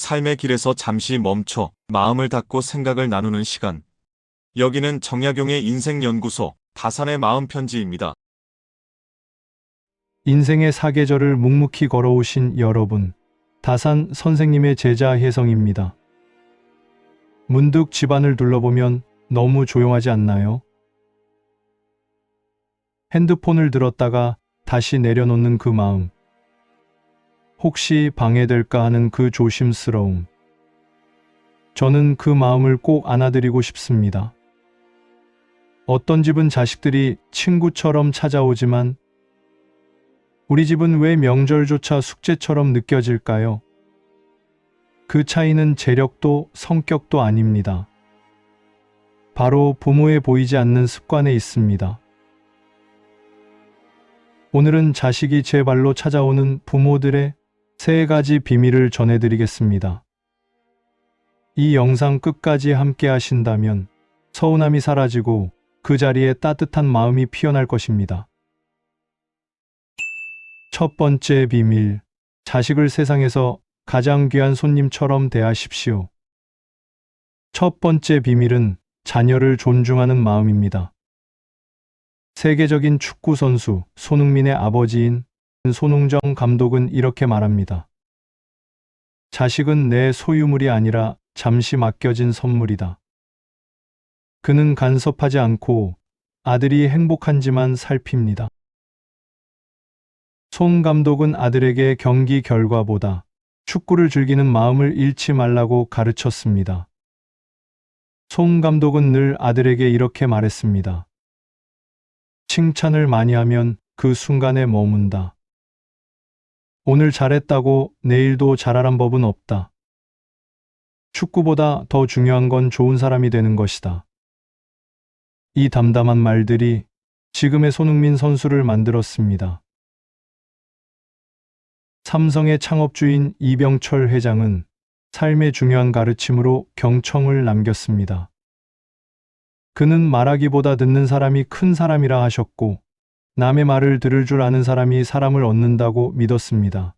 삶의 길에서 잠시 멈춰 마음을 닫고 생각을 나누는 시간. 여기는 정약용의 인생연구소 다산의 마음 편지입니다. 인생의 사계절을 묵묵히 걸어오신 여러분, 다산 선생님의 제자 혜성입니다. 문득 집안을 둘러보면 너무 조용하지 않나요? 핸드폰을 들었다가 다시 내려놓는 그 마음. 혹시 방해될까 하는 그 조심스러움. 저는 그 마음을 꼭 안아드리고 싶습니다. 어떤 집은 자식들이 친구처럼 찾아오지만 우리 집은 왜 명절조차 숙제처럼 느껴질까요? 그 차이는 재력도 성격도 아닙니다. 바로 부모의 보이지 않는 습관에 있습니다. 오늘은 자식이 제 발로 찾아오는 부모들의 3가지 비밀을 전해드리겠습니다. 이 영상 끝까지 함께 하신다면 서운함이 사라지고 그 자리에 따뜻한 마음이 피어날 것입니다. 첫 번째 비밀, 자식을 세상에서 가장 귀한 손님처럼 대하십시오. 첫 번째 비밀은 자녀를 존중하는 마음입니다. 세계적인 축구 선수 손흥민의 아버지인 손흥정 감독은 이렇게 말합니다. 자식은 내 소유물이 아니라 잠시 맡겨진 선물이다. 그는 간섭하지 않고 아들이 행복한지만 살핍니다. 손 감독은 아들에게 경기 결과보다 축구를 즐기는 마음을 잃지 말라고 가르쳤습니다. 손 감독은 늘 아들에게 이렇게 말했습니다. 칭찬을 많이 하면 그 순간에 머문다. 오늘 잘했다고 내일도 잘하란 법은 없다. 축구보다 더 중요한 건 좋은 사람이 되는 것이다. 이 담담한 말들이 지금의 손흥민 선수를 만들었습니다. 삼성의 창업주인 이병철 회장은 삶의 중요한 가르침으로 경청을 남겼습니다. 그는 말하기보다 듣는 사람이 큰 사람이라 하셨고, 남의 말을 들을 줄 아는 사람이 사람을 얻는다고 믿었습니다.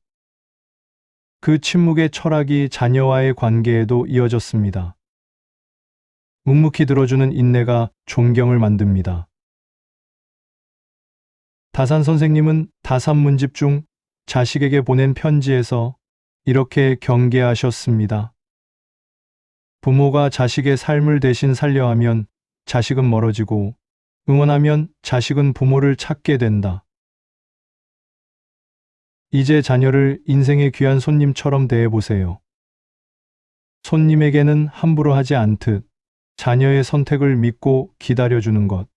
그 침묵의 철학이 자녀와의 관계에도 이어졌습니다. 묵묵히 들어주는 인내가 존경을 만듭니다. 다산 선생님은 다산 문집 중 자식에게 보낸 편지에서 이렇게 경계하셨습니다. 부모가 자식의 삶을 대신 살려 하면 자식은 멀어지고 응원하면 자식은 부모를 찾게 된다. 이제 자녀를 인생의 귀한 손님처럼 대해보세요. 손님에게는 함부로 하지 않듯 자녀의 선택을 믿고 기다려주는 것.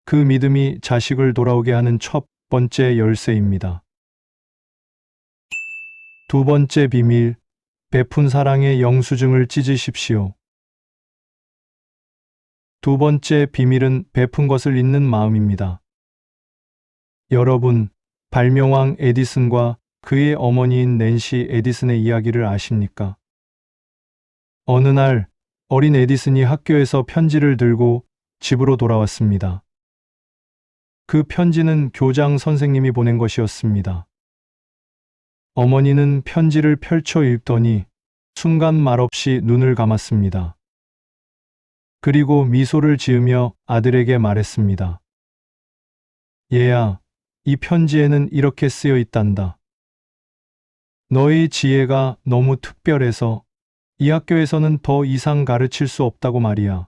그 믿음이 자식을 돌아오게 하는 첫 번째 열쇠입니다. 두 번째 비밀, 베푼 사랑의 영수증을 찢으십시오. 두 번째 비밀은 베푼 것을 잇는 마음입니다. 여러분, 발명왕 에디슨과 그의 어머니인 낸시 에디슨의 이야기를 아십니까? 어느 날 어린 에디슨이 학교에서 편지를 들고 집으로 돌아왔습니다. 그 편지는 교장 선생님이 보낸 것이었습니다. 어머니는 편지를 펼쳐 읽더니 순간 말없이 눈을 감았습니다. 그리고 미소를 지으며 아들에게 말했습니다. 얘야, 이 편지에는 이렇게 쓰여 있단다. 너의 지혜가 너무 특별해서 이 학교에서는 더 이상 가르칠 수 없다고 말이야.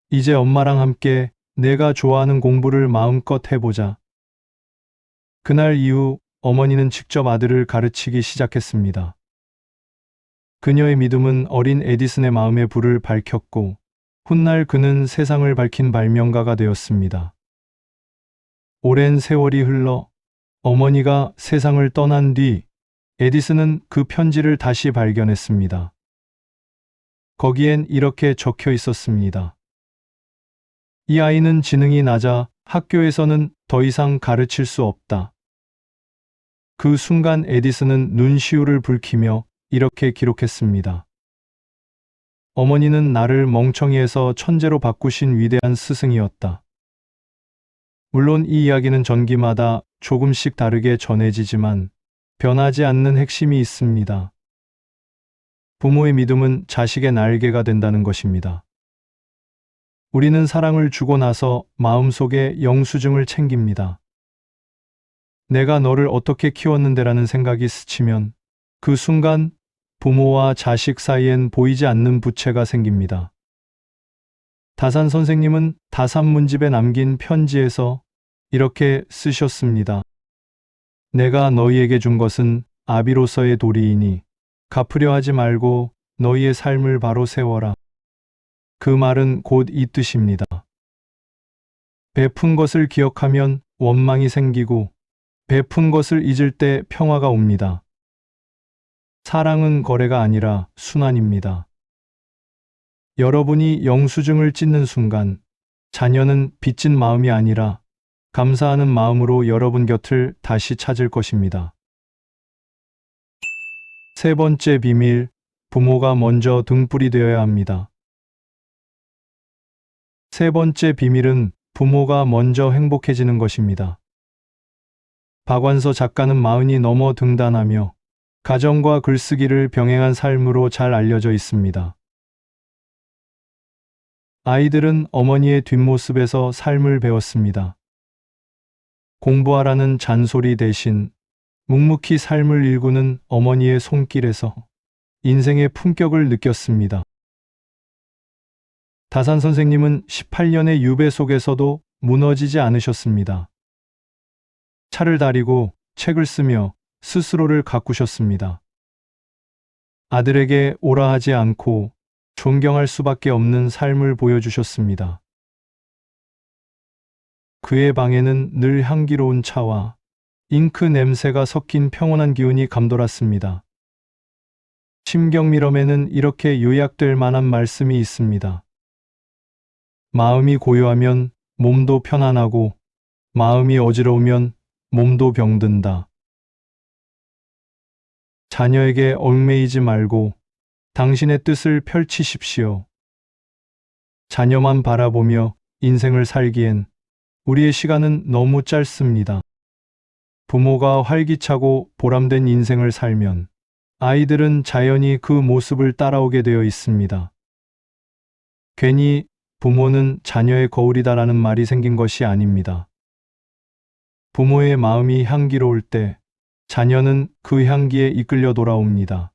이제 엄마랑 함께 내가 좋아하는 공부를 마음껏 해보자. 그날 이후 어머니는 직접 아들을 가르치기 시작했습니다. 그녀의 믿음은 어린 에디슨의 마음의 불을 밝혔고 훗날 그는 세상을 밝힌 발명가가 되었습니다. 오랜 세월이 흘러 어머니가 세상을 떠난 뒤 에디슨은 그 편지를 다시 발견했습니다. 거기엔 이렇게 적혀 있었습니다. 이 아이는 지능이 낮아 학교에서는 더 이상 가르칠 수 없다. 그 순간 에디슨은 눈시울을 붉히며 이렇게 기록했습니다. 어머니는 나를 멍청이에서 천재로 바꾸신 위대한 스승이었다. 물론 이 이야기는 전기마다 조금씩 다르게 전해지지만 변하지 않는 핵심이 있습니다. 부모의 믿음은 자식의 날개가 된다는 것입니다. 우리는 사랑을 주고 나서 마음속에 영수증을 챙깁니다. 내가 너를 어떻게 키웠는데라는 생각이 스치면 그 순간 부모와 자식 사이엔 보이지 않는 부채가 생깁니다. 다산 선생님은 다산문집에 남긴 편지에서 이렇게 쓰셨습니다. 내가 너희에게 준 것은 아비로서의 도리이니 갚으려 하지 말고 너희의 삶을 바로 세워라. 그 말은 곧 이 뜻입니다. 베푼 것을 기억하면 원망이 생기고 베푼 것을 잊을 때 평화가 옵니다. 사랑은 거래가 아니라 순환입니다. 여러분이 영수증을 찢는 순간 자녀는 빚진 마음이 아니라 감사하는 마음으로 여러분 곁을 다시 찾을 것입니다. 세 번째 비밀, 부모가 먼저 등불이 되어야 합니다. 세 번째 비밀은 부모가 먼저 행복해지는 것입니다. 박완서 작가는 40이 넘어 등단하며 가정과 글쓰기를 병행한 삶으로 잘 알려져 있습니다. 아이들은 어머니의 뒷모습에서 삶을 배웠습니다. 공부하라는 잔소리 대신 묵묵히 삶을 일구는 어머니의 손길에서 인생의 품격을 느꼈습니다. 다산 선생님은 18년의 유배 속에서도 무너지지 않으셨습니다. 차를 다리고 책을 쓰며 스스로를 가꾸셨습니다. 아들에게 오라 하지 않고 존경할 수밖에 없는 삶을 보여주셨습니다. 그의 방에는 늘 향기로운 차와 잉크 냄새가 섞인 평온한 기운이 감돌았습니다. 심경미럼에는 이렇게 요약될 만한 말씀이 있습니다. 마음이 고요하면 몸도 편안하고 마음이 어지러우면 몸도 병든다. 자녀에게 얽매이지 말고 당신의 뜻을 펼치십시오. 자녀만 바라보며 인생을 살기엔 우리의 시간은 너무 짧습니다. 부모가 활기차고 보람된 인생을 살면 아이들은 자연히 그 모습을 따라오게 되어 있습니다. 괜히 부모는 자녀의 거울이다라는 말이 생긴 것이 아닙니다. 부모의 마음이 향기로울 때 자녀는 그 향기에 이끌려 돌아옵니다.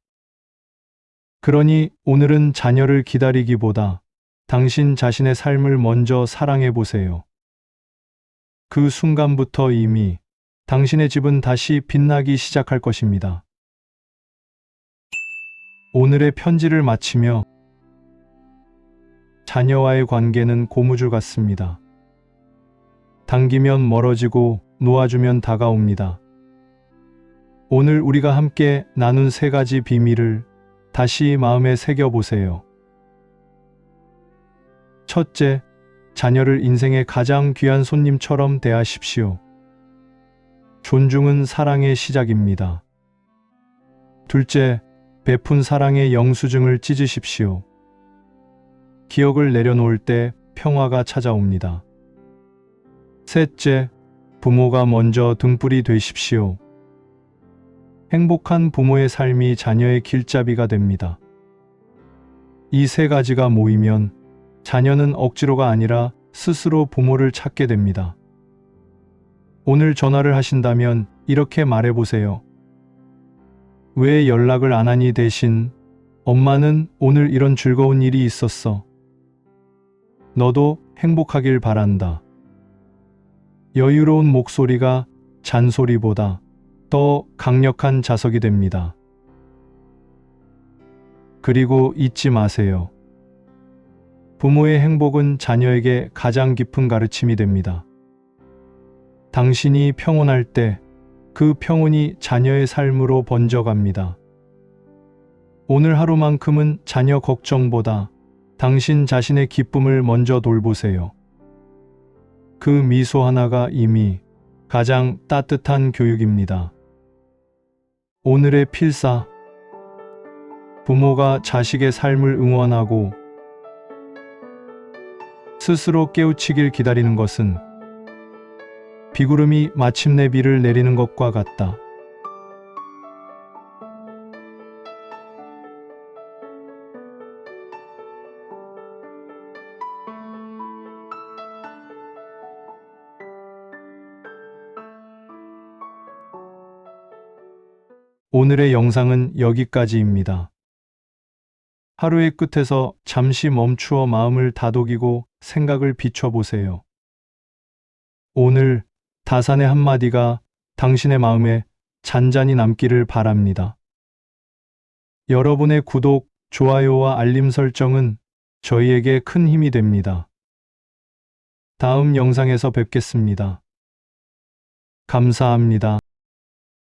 그러니 오늘은 자녀를 기다리기보다 당신 자신의 삶을 먼저 사랑해 보세요. 그 순간부터 이미 당신의 집은 다시 빛나기 시작할 것입니다. 오늘의 편지를 마치며 자녀와의 관계는 고무줄 같습니다. 당기면 멀어지고 놓아주면 다가옵니다. 오늘 우리가 함께 나눈 세 가지 비밀을 다시 마음에 새겨보세요. 첫째, 자녀를 인생의 가장 귀한 손님처럼 대하십시오. 존중은 사랑의 시작입니다. 둘째, 베푼 사랑의 영수증을 찢으십시오. 기억을 내려놓을 때 평화가 찾아옵니다. 셋째, 부모가 먼저 등불이 되십시오. 행복한 부모의 삶이 자녀의 길잡이가 됩니다. 이 세 가지가 모이면 자녀는 억지로가 아니라 스스로 부모를 찾게 됩니다. 오늘 전화를 하신다면 이렇게 말해보세요. 왜 연락을 안 하니 대신 엄마는 오늘 이런 즐거운 일이 있었어. 너도 행복하길 바란다. 여유로운 목소리가 잔소리보다 더 강력한 자석이 됩니다. 그리고 잊지 마세요. 부모의 행복은 자녀에게 가장 깊은 가르침이 됩니다. 당신이 평온할 때 그 평온이 자녀의 삶으로 번져갑니다. 오늘 하루만큼은 자녀 걱정보다 당신 자신의 기쁨을 먼저 돌보세요. 그 미소 하나가 이미 가장 따뜻한 교육입니다. 오늘의 필사. 부모가 자식의 삶을 응원하고 스스로 깨우치길 기다리는 것은 비구름이 마침내 비를 내리는 것과 같다. 오늘의 영상은 여기까지입니다. 하루의 끝에서 잠시 멈추어 마음을 다독이고 생각을 비춰보세요. 오늘 다산의 한마디가 당신의 마음에 잔잔히 남기를 바랍니다. 여러분의 구독, 좋아요와 알림 설정은 저희에게 큰 힘이 됩니다. 다음 영상에서 뵙겠습니다. 감사합니다.